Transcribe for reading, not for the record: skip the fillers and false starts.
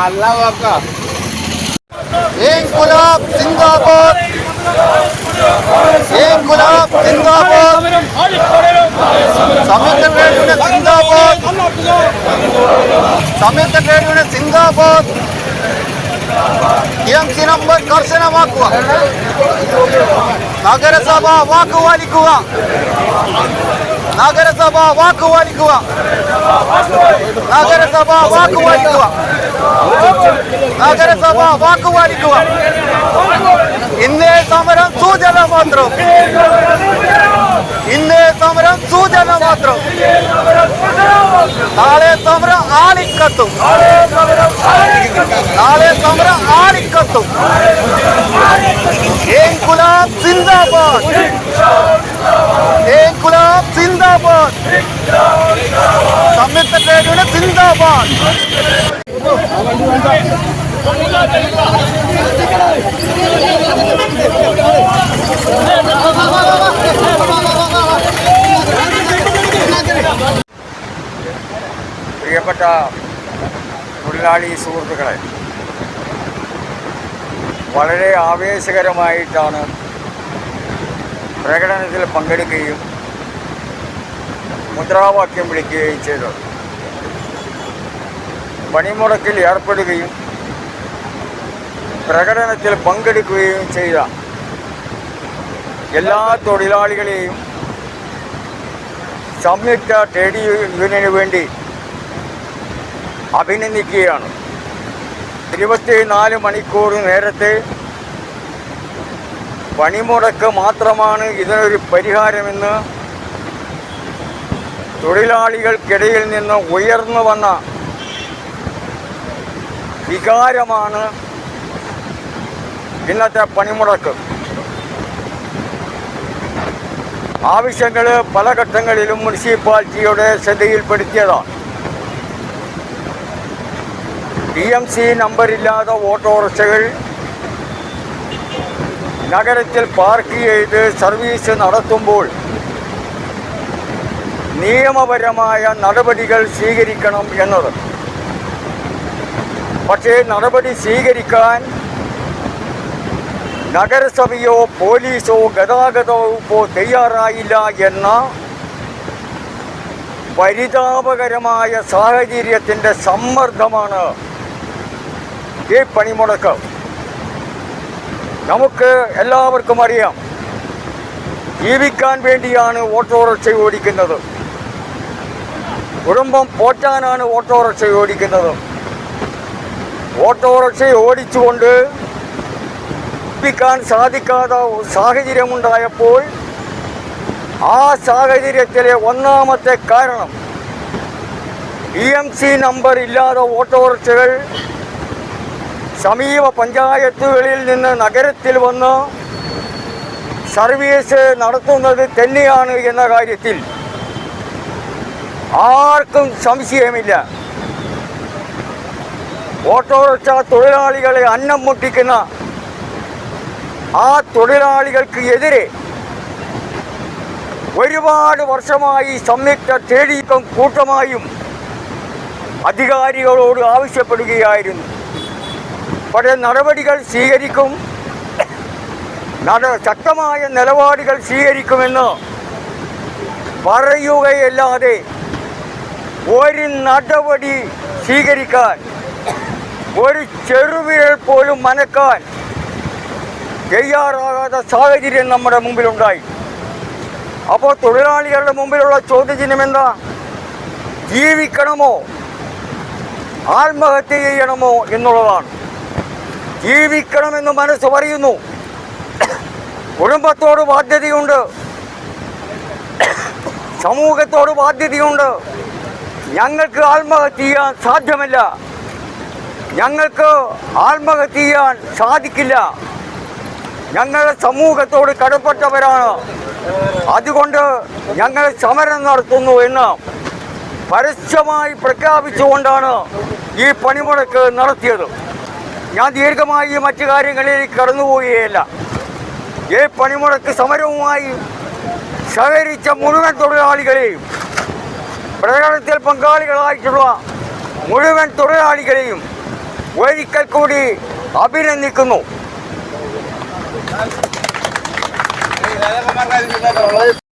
അല്ല വാക്ക ഇൻകുലാബ് സിന്ദാബാദ്, ഇൻകുലാബ് സിന്ദാബാദ്, സംയുക്ത trade union സിന്ദാബാദ്, സംയുക്ത ട്രേഡ് യൂണിയൻ സിന്ദാബാദ്. TMC നമ്പർ കർശനമാക്കുക. നഗരസഭ വാക്കുപാലിക്കുക. നഗരസഭ വാക്കുപാലിക്കുക. നഗരസഭ വാക്കുപാലിക്കുക. നഗരസഭ വാക്കുപാലിക്കുക. ഇന്നേ സമരം സൂചന മാത്രം. ഇന്നേ സമരം സൂചന മാത്രം. നാളെ സമരം ആളിക്കത്തും. നാളെ സമരം ആളിക്കത്തും. ഇൻകുലാബ് സിന്ദാബാദ്. ഇൻകുലാബ് സിന്ദാബാദ്. സംയുക്ത ട്രേഡ് യൂണിയൻ സിന്ദാബാദ്. പ്രിയപ്പെട്ട തൊഴിലാളി സുഹൃത്തുക്കളെ, വളരെ ആവേശകരമായിട്ടാണ് പ്രകടനത്തിൽ പങ്കെടുക്കുകയും മുദ്രാവാക്യം വിളിക്കുകയും ചെയ്തത്. പണിമുടക്കിൽ ഏർപ്പെടുകയും പ്രകടനത്തിൽ പങ്കെടുക്കുകയും ചെയ്ത എല്ലാ തൊഴിലാളികളെയും സംയുക്ത ട്രേഡ് യൂണിയന് വേണ്ടി അഭിനന്ദിക്കുകയാണ്. 24 മണിക്കൂർ നേരത്തെ പണിമുടക്ക് മാത്രമാണ് ഇതിനൊരു പരിഹാരമെന്ന് തൊഴിലാളികൾക്കിടയിൽ നിന്ന് ഉയർന്നു വന്ന വികാരമാണ് ഇന്നത്തെ പണിമുടക്ക്. ആവശ്യങ്ങൾ പല ഘട്ടങ്ങളിലും മുനിസിപ്പാലിറ്റിയുടെ ശ്രദ്ധയിൽപ്പെടുത്തിയതാണ്. TMC നമ്പറില്ലാത്ത ഓട്ടോറിക്ഷകൾ നഗരത്തിൽ പാർക്ക് ചെയ്ത് സർവീസ് നടത്തുമ്പോൾ നിയമപരമായ നടപടികൾ സ്വീകരിക്കണം എന്നത്. പക്ഷേ നടപടി സ്വീകരിക്കാൻ നഗരസഭയോ പോലീസോ ഗതാഗത വകുപ്പോ തയ്യാറായില്ല എന്ന പരിതാപകരമായ സാഹചര്യത്തിൻ്റെ സമ്മർദ്ദമാണ് ഈ പണിമുടക്ക്. നമുക്ക് എല്ലാവർക്കും അറിയാം, ജീവിക്കാൻ വേണ്ടിയാണ് ഓട്ടോറിക്ഷ ഓടിക്കുന്നത്. കുടുംബം പോറ്റാനാണ് ഓട്ടോറിക്ഷ ഓടിക്കുന്നത്. ഓട്ടോറിക്ഷ ഓടിച്ചുകൊണ്ട് ജീവിക്കാൻ സാധിക്കാത്ത സാഹചര്യമുണ്ടായപ്പോൾ ആ സാഹചര്യത്തിലെ ഒന്നാമത്തെ കാരണം TMC നമ്പർ ഇല്ലാതെ ഓട്ടോറിക്ഷകൾ സമീപ പഞ്ചായത്തുകളിൽ നിന്ന് നഗരത്തിൽ വന്ന് സർവീസ് നടത്തുന്നത് തന്നെയാണ് എന്ന കാര്യത്തിൽ ആർക്കും സംശയമില്ല. ഓട്ടോറിക്ഷ തൊഴിലാളികളെ അന്നം മുട്ടിക്കുന്ന ആ തൊഴിലാളികൾക്ക് എതിരെ ഒരുപാട് വർഷമായി സംയുക്ത ട്രേഡ് യൂണിയൻ കൂട്ടമായും അധികാരികളോട് ആവശ്യപ്പെടുകയായിരുന്നു. പക്ഷേ നടപടികൾ സ്വീകരിക്കും, ശക്തമായ നിലപാടുകൾ സ്വീകരിക്കുമെന്ന് പറയുകയല്ലാതെ ഒരു നടപടി സ്വീകരിക്കാൻ, ഒരു ചെറുവിരൽ പോലും മനക്കാൻ തയ്യാറാകാത്ത സാഹചര്യം നമ്മുടെ മുമ്പിലുണ്ടായി. അപ്പോൾ തൊഴിലാളികളുടെ മുമ്പിലുള്ള ചോദ്യചിഹ്നം എന്താ? ജീവിക്കണമോ ആത്മഹത്യ ചെയ്യണമോ എന്നുള്ളതാണ്. ജീവിക്കണമെന്ന് മനസ്സ് പറയുന്നു. കുടുംബത്തോട് ബാധ്യതയുണ്ട്, സമൂഹത്തോട് ബാധ്യതയുണ്ട്. ഞങ്ങൾക്ക് ആത്മഹത്യ ചെയ്യാൻ സാധ്യമല്ല, ഞങ്ങൾക്ക് ആത്മഹത്യ ചെയ്യാൻ സാധിക്കില്ല, ഞങ്ങൾ സമൂഹത്തോട് കടപ്പെട്ടവരാണ്, അതുകൊണ്ട് ഞങ്ങൾ സമരം നടത്തുന്നു എന്ന് പരസ്യമായി പ്രഖ്യാപിച്ചുകൊണ്ടാണ് ഈ പണിമുടക്ക് നടത്തിയത്. ഞാൻ ദീർഘമായി മറ്റു കാര്യങ്ങളിലേക്ക് കടന്നുപോവുകയല്ല. ഈ പണിമുടക്ക് സമരവുമായി സഹകരിച്ച മുഴുവൻ തൊഴിലാളികളെയും പ്രകടനത്തിൽ പങ്കാളികളായിട്ടുള്ള മുഴുവൻ തൊഴിലാളികളെയും ഒരിക്കൽ കൂടി അഭിനന്ദിക്കുന്നു.